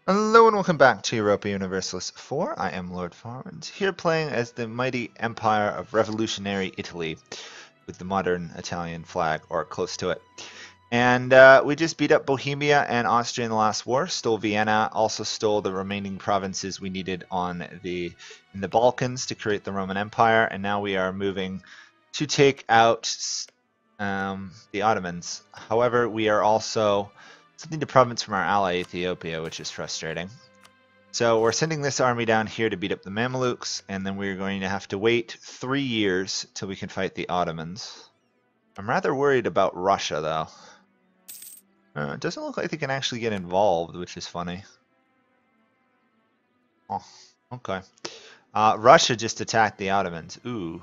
Hello and welcome back to Europa Universalis 4. I am Lord Forwind, here playing as the mighty Empire of Revolutionary Italy with the modern Italian flag, or close to it. And we just beat up Bohemia and Austria in the last war, stole Vienna, also stole the remaining provinces we needed in the Balkans to create the Roman Empire, and now we are moving to take out the Ottomans. However, we are also sending the province from our ally Ethiopia, which is frustrating. So we're sending this army down here to beat up the Mamelukes, and then we're going to have to wait 3 years till we can fight the Ottomans. I'm rather worried about Russia, though. It doesn't look like they can actually get involved, which is funny. Oh, okay. Russia just attacked the Ottomans. Ooh.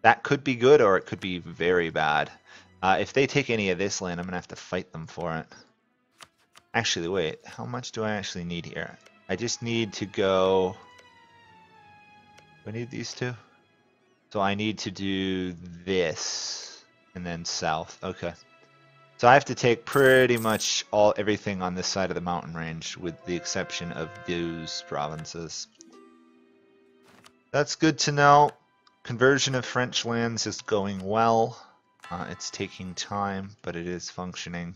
That could be good, or it could be very bad. If they take any of this land, I'm going to have to fight them for it. Actually, wait. How much do I actually need here? I just need to go... Do I need these two? So I need to do this, and then south. Okay. So I have to take pretty much everything on this side of the mountain range, with the exception of those provinces. That's good to know. Conversion of French lands is going well. It's taking time, but it is functioning.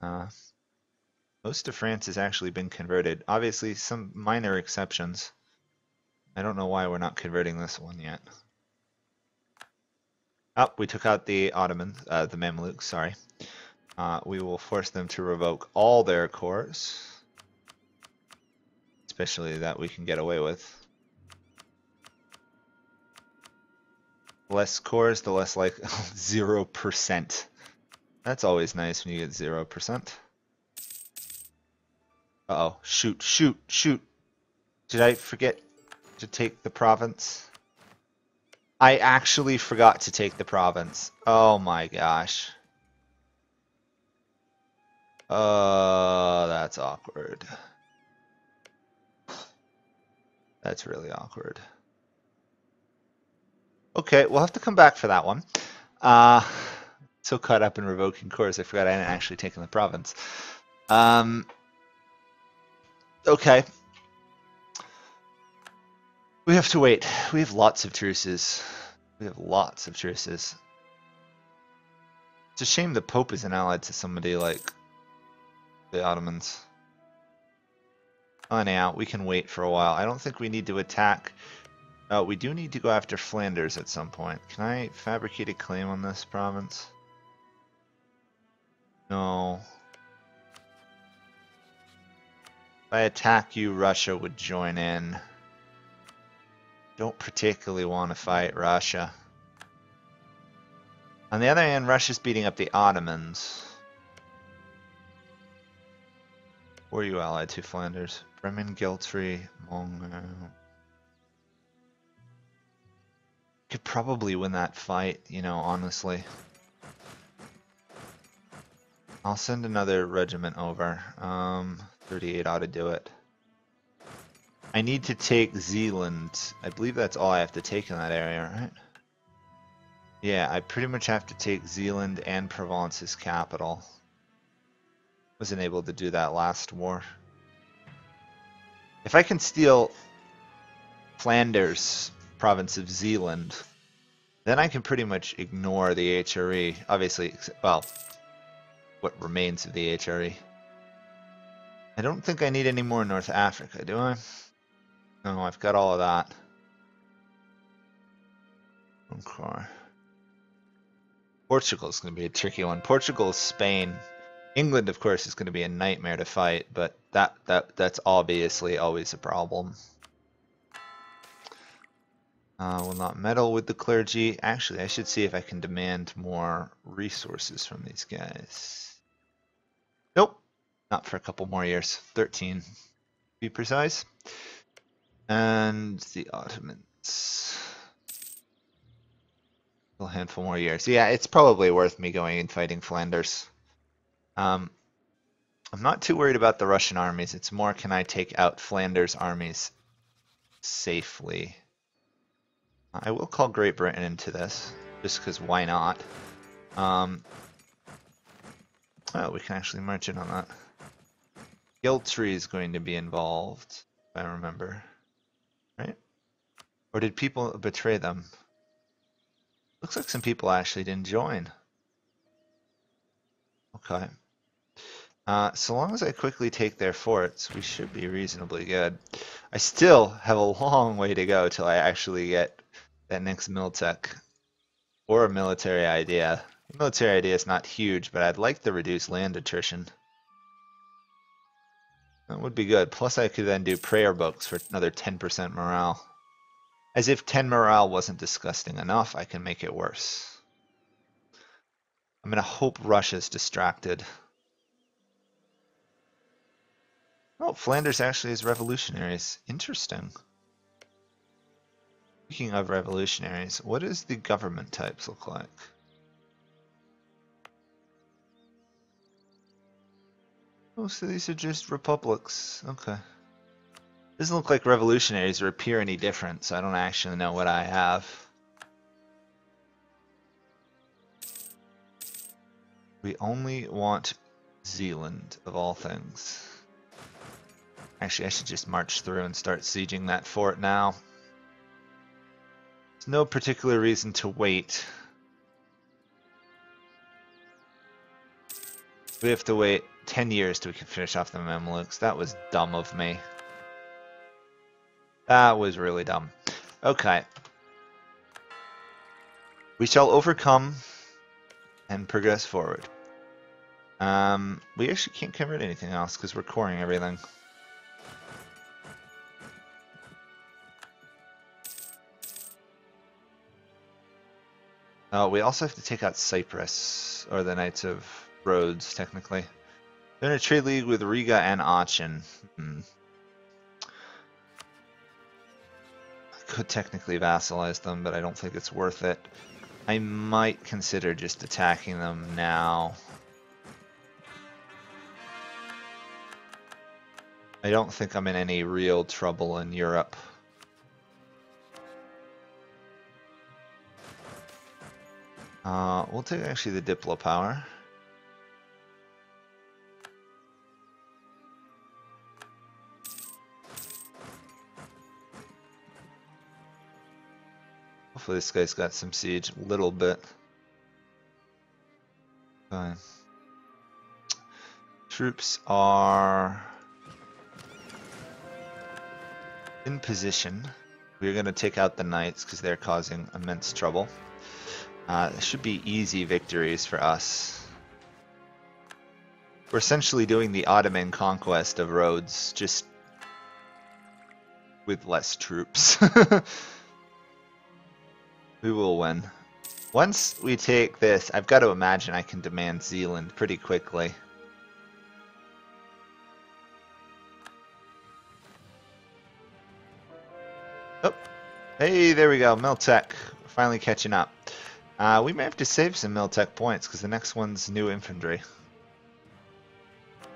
Most of France has actually been converted. Obviously, some minor exceptions. I don't know why we're not converting this one yet. Oh, we took out the Ottomans, the Mamluks, sorry. We will force them to revoke all their cores. Especially that we can get away with. Less cores, the less like 0%. That's always nice when you get 0%. Uh-oh. Shoot, shoot, shoot. Did I forget to take the province? I actually forgot to take the province. Oh my gosh. That's awkward. That's really awkward. Okay, we'll have to come back for that one. So caught up in revoking cores, I forgot I hadn't actually taken the province. Okay. We have to wait. We have lots of truces. We have lots of truces. It's a shame the Pope isn't allied to somebody like the Ottomans. Oh, now we can wait for a while. I don't think we need to attack. We do need to go after Flanders at some point. Can I fabricate a claim on this province? No. If I attack you, Russia would join in. Don't particularly want to fight Russia. On the other hand, Russia's beating up the Ottomans. Where are you allied to, Flanders? Bremen, Geltree, Mongo. Could probably win that fight, you know, honestly. I'll send another regiment over. 38 ought to do it. I need to take Zealand. I believe that's all I have to take in that area, right? Yeah, I pretty much have to take Zealand and Provence's capital. Wasn't able to do that last war. If I can steal Flanders, province of Zealand, then I can pretty much ignore the HRE. Obviously, well, what remains of the HRE. I don't think I need any more North Africa, do I? No, I've got all of that. Okay. Portugal is going to be a tricky one. Portugal, Spain. England, of course, is going to be a nightmare to fight, but that's obviously always a problem. Will not meddle with the clergy. Actually, I should see if I can demand more resources from these guys. Nope. Not for a couple more years. 13, to be precise. And the Ottomans. A handful more years. Yeah, it's probably worth me going and fighting Flanders. I'm not too worried about the Russian armies. It's more, can I take out Flanders armies safely? I will call Great Britain into this, just because why not? Oh, we can actually march in on that. Guiltry is going to be involved, if I remember. Right? Or did people betray them? Looks like some people actually didn't join. Okay. So long as I quickly take their forts, we should be reasonably good. I still have a long way to go till I actually get that next Miltech or a military idea. The military idea is not huge, but I'd like the reduced land attrition. That would be good. Plus I could then do prayer books for another 10% morale. As if 10 morale wasn't disgusting enough, I can make it worse. I'm gonna hope Russia's distracted. Oh, Flanders actually is revolutionaries. Interesting. Speaking of revolutionaries, what does the government types look like? Oh, so these are just republics. Okay. Doesn't look like revolutionaries or appear any different, so I don't actually know what I have. We only want Zealand, of all things. Actually, I should just march through and start sieging that fort now. There's no particular reason to wait. We have to wait 10 years till we can finish off the Mamluks. That was dumb of me. That was really dumb. Okay. We shall overcome and progress forward. We actually can't convert anything else because we're coring everything. Oh, we also have to take out Cyprus, or the Knights of Rhodes, technically. They're in a trade league with Riga and Aachen. I could technically vassalize them, but I don't think it's worth it. I might consider just attacking them now. I don't think I'm in any real trouble in Europe. We'll take actually the Diplo power. Hopefully this guy's got some siege, a little bit. Fine. Troops are in position. We're going to take out the knights because they're causing immense trouble. It should be easy victories for us. We're essentially doing the Ottoman conquest of Rhodes, just with less troops. We will win. Once we take this, I've got to imagine I can demand Zealand pretty quickly. Oh, hey, there we go, Miltech. We're finally catching up. We may have to save some Miltech points because the next one's new infantry.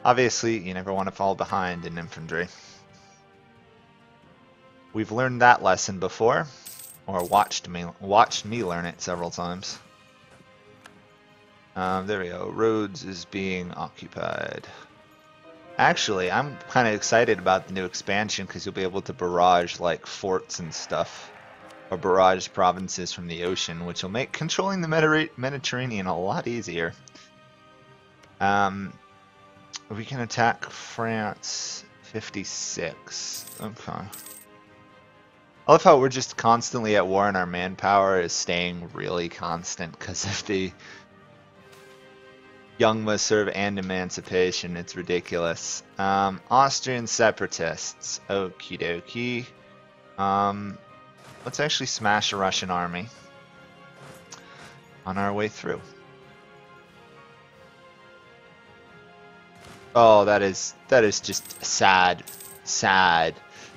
Obviously, you never want to fall behind in infantry. We've learned that lesson before, or watched me learn it several times. There we go. Rhodes is being occupied. Actually, I'm kind of excited about the new expansion because you'll be able to barrage like forts and stuff. Or barrage provinces from the ocean, which will make controlling the Mediterranean a lot easier. We can attack France 56. Okay. I love how we're just constantly at war and our manpower is staying really constant because of the Young must serve and emancipation. It's ridiculous. Austrian separatists. Okie dokie. Let's actually smash a Russian army on our way through. Oh, that is just a sad, sad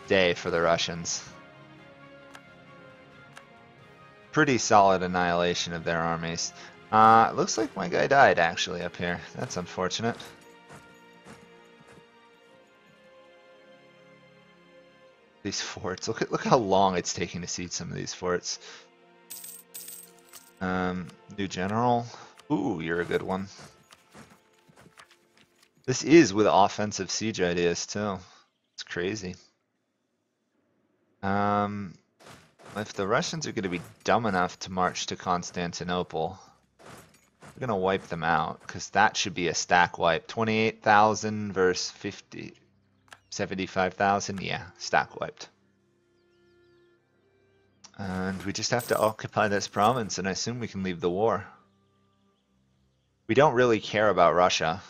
day for the Russians. Pretty solid annihilation of their armies. Looks like my guy died actually up here. That's unfortunate. These forts. Look how long it's taking to siege some of these forts. New general. Ooh, you're a good one. This is with offensive siege ideas too. It's crazy. If the Russians are going to be dumb enough to march to Constantinople, we're going to wipe them out, because that should be a stack wipe. 28,000 versus 75,000. Yeah, stack wiped. And we just have to occupy this province, and I assume we can leave the war. We don't really care about Russia.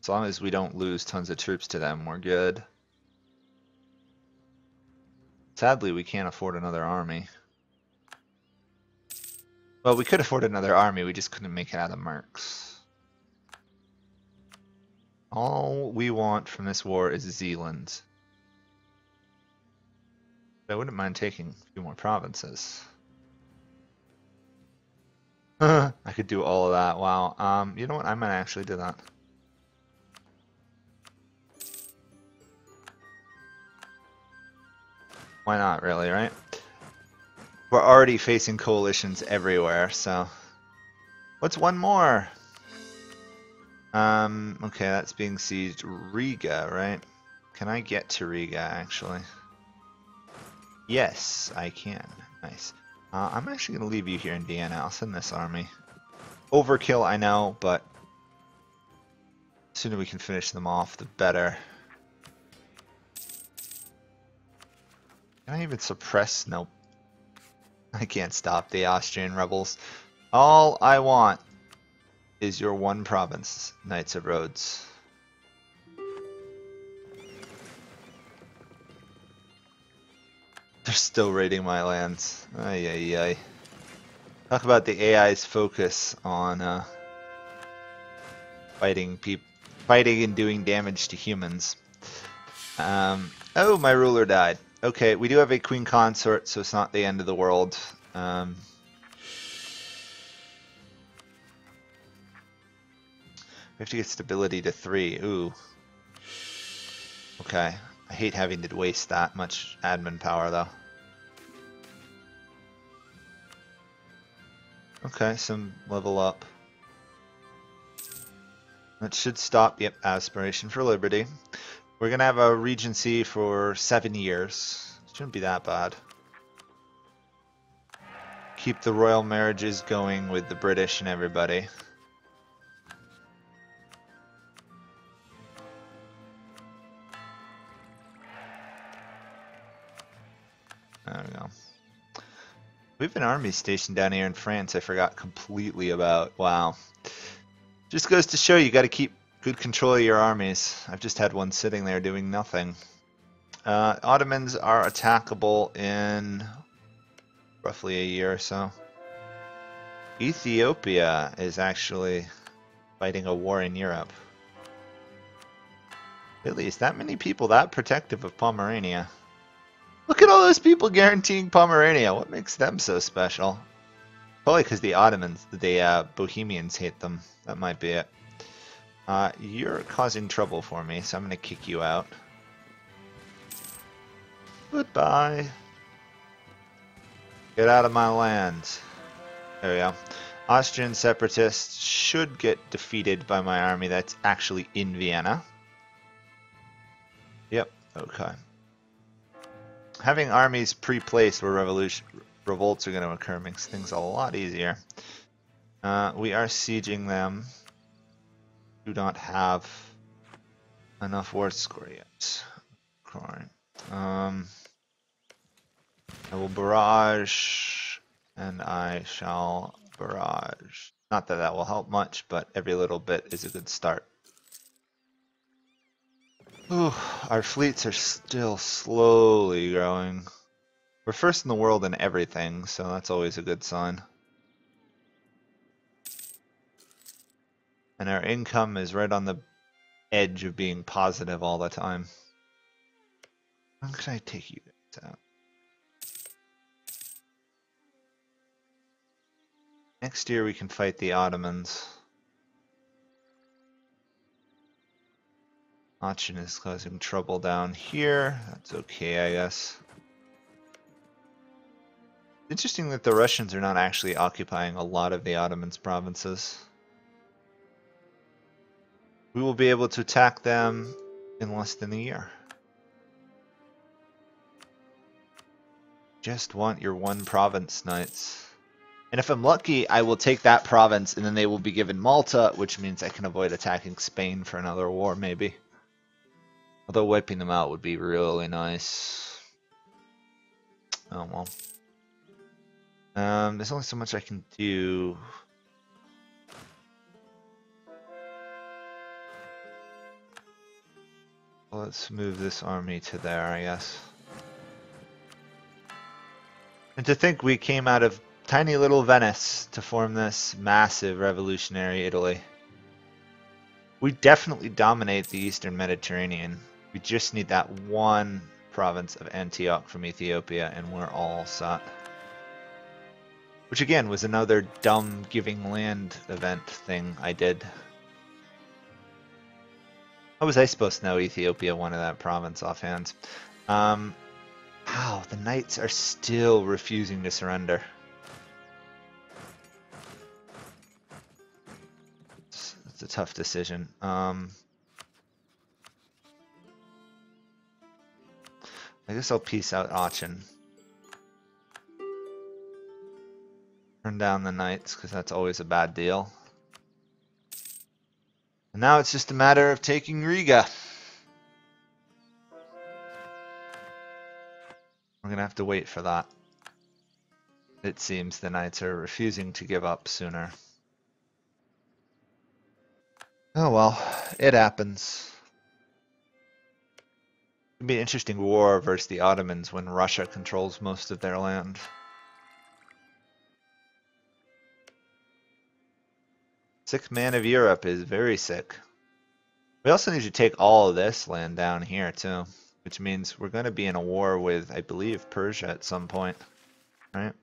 As long as we don't lose tons of troops to them, we're good. Sadly, we can't afford another army. Well, we could afford another army, we just couldn't make it out of mercs. All we want from this war is Zealand. I wouldn't mind taking a few more provinces. I could do all of that, wow. You know what, I might actually do that. Why not, really, right? We're already facing coalitions everywhere, so... What's one more? Okay, that's being sieged. Riga, right? Can I get to Riga, actually? Yes, I can. Nice. I'm actually going to leave you here in Vienna. I'll send this army. Overkill, I know, but... the sooner we can finish them off, the better. Can I even suppress? Nope. I can't stop the Austrian rebels. All I want is your one province, Knights of Rhodes. They're still raiding my lands. Ay, ay, ay. Talk about the AI's focus on fighting and doing damage to humans. Oh, my ruler died. Okay, we do have a queen consort, so it's not the end of the world. We have to get stability to 3. Ooh. Okay. I hate having to waste that much admin power, though. Okay, some level up. That should stop, yep, aspiration for liberty. We're going to have a regency for 7 years. Shouldn't be that bad. Keep the royal marriages going with the British and everybody. There we go. We have an army stationed down here in France I forgot completely about. Wow. Just goes to show you got to keep good control of your armies. I've just had one sitting there doing nothing. Ottomans are attackable in roughly a year or so. Ethiopia is actually fighting a war in Europe. Really, is that many people that protective of Pomerania? Look at all those people guaranteeing Pomerania. What makes them so special? Probably because the Ottomans, the Bohemians hate them. That might be it. You're causing trouble for me, so I'm going to kick you out. Goodbye. Get out of my land. There we go. Austrian separatists should get defeated by my army that's actually in Vienna. Yep, okay. Having armies pre-placed where revolts are going to occur makes things a lot easier. We are sieging them. Do not have enough war score yet. I will barrage, and I shall barrage. Not that that will help much, but every little bit is a good start. Ooh, our fleets are still slowly growing. We're first in the world in everything, so that's always a good sign. And our income is right on the edge of being positive all the time. How can I take you guys out? Next year we can fight the Ottomans. Achin is causing trouble down here. That's okay, I guess. Interesting that the Russians are not actually occupying a lot of the Ottomans' provinces. we will be able to attack them in less than a year. Just want your one province, knights. And if I'm lucky, I will take that province and then they will be given Malta, which means I can avoid attacking Spain for another war, maybe. Although wiping them out would be really nice. Oh well. There's only so much I can do. Let's move this army to there, I guess. And to think we came out of tiny little Venice to form this massive revolutionary Italy. We definitely dominate the Eastern Mediterranean. We just need that one province of Antioch from Ethiopia and we're all set. Which again was another dumb giving land event thing I did. How was I supposed to know Ethiopia wanted that province offhand? Wow, the knights are still refusing to surrender. It's a tough decision. I guess I'll peace out Aachen. Turn down the knights, because that's always a bad deal. And now it's just a matter of taking Riga. We're gonna have to wait for that. It seems the knights are refusing to give up sooner. Oh well, it happens. It'd be an interesting war versus the Ottomans when Russia controls most of their land. Sick man of Europe is very sick. We also need to take all of this land down here too, which means we're going to be in a war with, I believe, Persia at some point, right?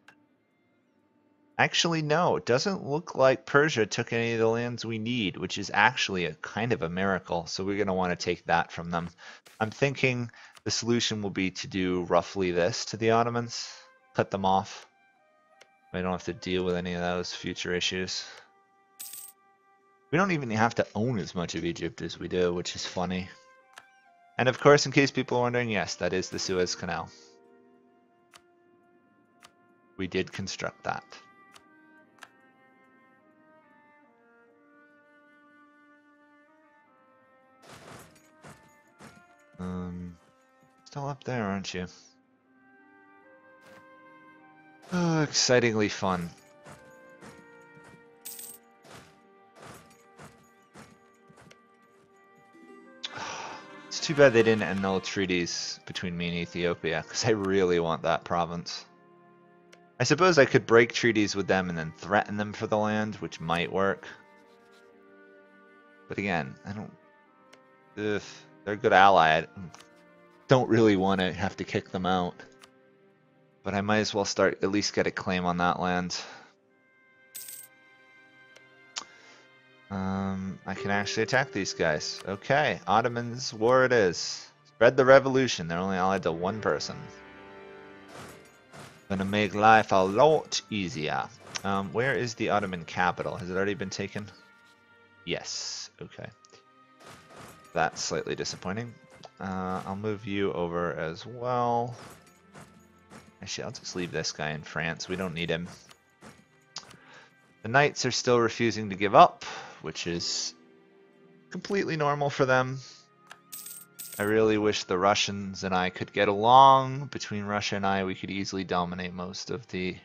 Actually, no, it doesn't look like Persia took any of the lands we need, which is actually a kind of a miracle, so we're going to want to take that from them. I'm thinking the solution will be to do roughly this to the Ottomans, cut them off. I don't have to deal with any of those future issues. We don't even have to own as much of Egypt as we do, which is funny. And of course, in case people are wondering, yes, that is the Suez Canal. We did construct that. Still up there, aren't you? Oh, excitingly fun. It's too bad they didn't annul treaties between me and Ethiopia, because I really want that province. I suppose I could break treaties with them and then threaten them for the land, which might work. But again, I don't... Ugh, they're a good ally. I don't really want to have to kick them out. But I might as well start, at least get a claim on that land. I can actually attack these guys. Okay, Ottomans, war it is. Spread the revolution. They're only allied to one person. Gonna make life a lot easier. Where is the Ottoman capital? Has it already been taken? Yes. Okay. That's slightly disappointing. I'll move you over as well. Actually, I'll just leave this guy in France. We don't need him. The knights are still refusing to give up, which is completely normal for them. I really wish the Russians and I could get along. Between Russia and I, we could easily dominate most of the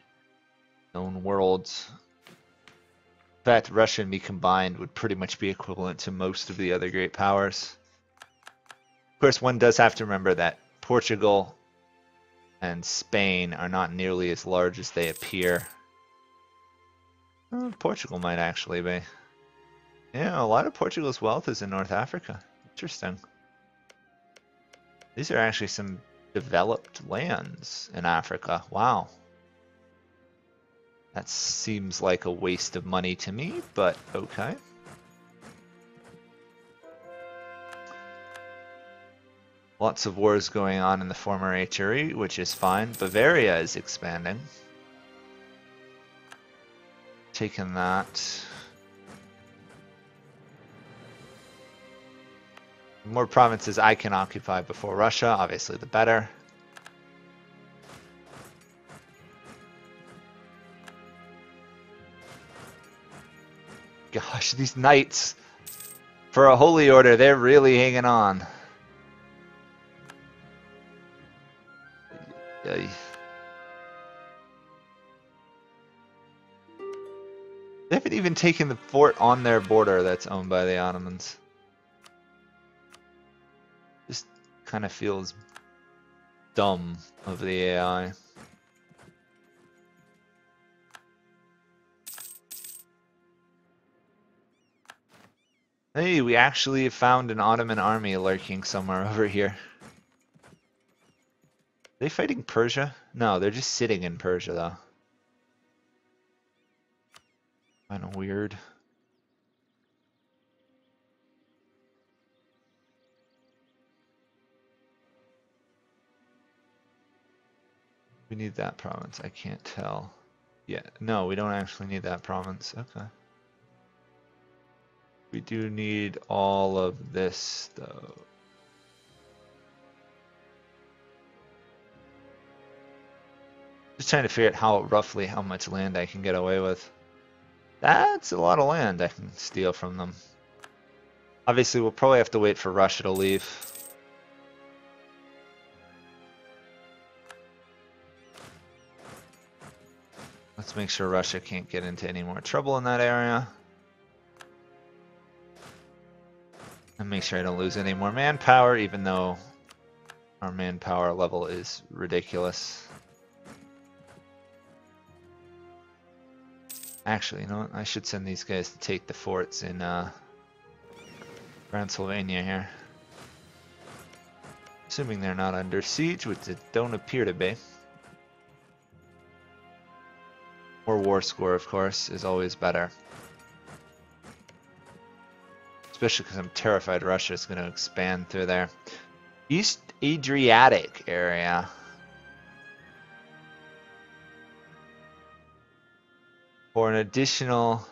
known worlds. In fact, Russia and me combined would pretty much be equivalent to most of the other great powers. Of course, one does have to remember that Portugal and Spain are not nearly as large as they appear. Portugal might actually be. Yeah, a lot of Portugal's wealth is in North Africa. Interesting. These are actually some developed lands in Africa. Wow. That seems like a waste of money to me, but okay. Lots of wars going on in the former HRE, which is fine. Bavaria is expanding. Taking that. The more provinces I can occupy before Russia, obviously the better. Gosh, these knights, for a holy order, they're really hanging on. They haven't even taken the fort on their border that's owned by the Ottomans. Just kind of feels dumb of the AI. Hey, we actually found an Ottoman army lurking somewhere over here. Are they fighting Persia? No, they're just sitting in Persia though. Kind of weird. We need that province. I can't tell. Yeah, no, we don't actually need that province. Okay. We do need all of this, though. Just trying to figure out roughly how much land I can get away with. That's a lot of land I can steal from them. Obviously, we'll probably have to wait for Russia to leave. Let's make sure Russia can't get into any more trouble in that area. And make sure I don't lose any more manpower, even though our manpower level is ridiculous. Actually, you know what? I should send these guys to take the forts in Transylvania here. Assuming they're not under siege, which they don't appear to be. Or war score, of course, is always better. Especially because I'm terrified Russia is going to expand through there. East Adriatic area. For an additional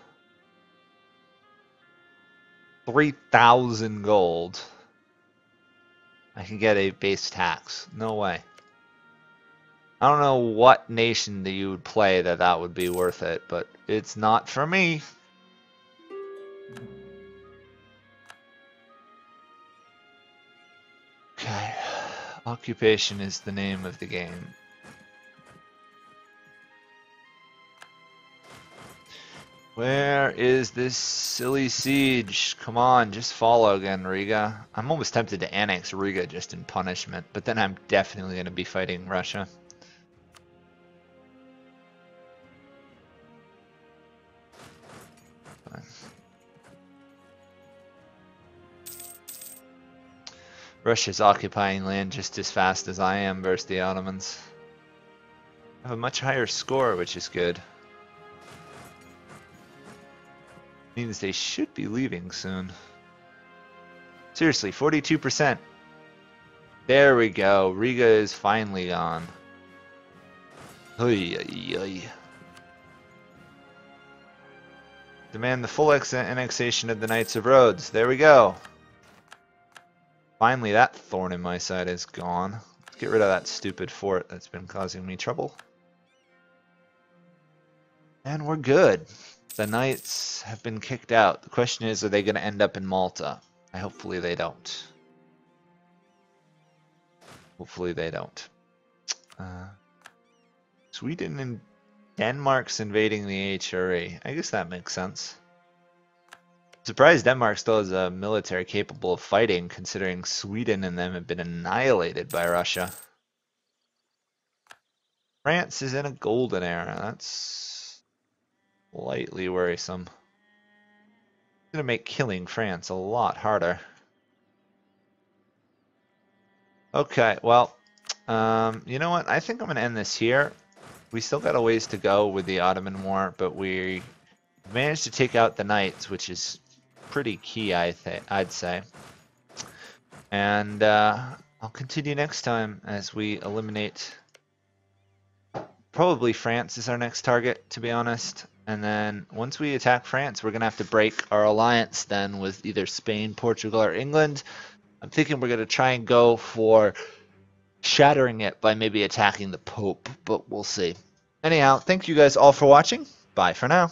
3,000 gold, I can get a base tax. No way. I don't know what nation that you would play that would be worth it, but it's not for me. Okay. Occupation is the name of the game. Where is this silly siege? Come on, just follow again, Riga. I'm almost tempted to annex Riga just in punishment, but then I'm definitely going to be fighting Russia. Russia's occupying land just as fast as I am versus the Ottomans. I have a much higher score, which is good. Means they should be leaving soon. Seriously, 42%. There we go. Riga is finally gone. Oy, oy, oy. Demand the full annexation of the Knights of Rhodes. There we go. Finally, that thorn in my side is gone. Let's get rid of that stupid fort that's been causing me trouble. And we're good. The Knights have been kicked out. The question is, are they going to end up in Malta? Hopefully they don't. Hopefully they don't. Sweden and Denmark's invading the HRE. I guess that makes sense. Surprised Denmark still has a military capable of fighting, considering Sweden and them have been annihilated by Russia. France is in a golden era. That's slightly worrisome. It's going to make killing France a lot harder. Okay, well, you know what? I think I'm going to end this here. We still got a ways to go with the Ottoman War, but we managed to take out the Knights, which is pretty key, I'd say. And I'll continue next time as we eliminate. Probably France is our next target, to be honest. And then once we attack France, we're going to have to break our alliance then with either Spain, Portugal, or England. I'm thinking we're going to try and go for shattering it by maybe attacking the Pope, but we'll see. Anyhow, thank you guys all for watching. Bye for now.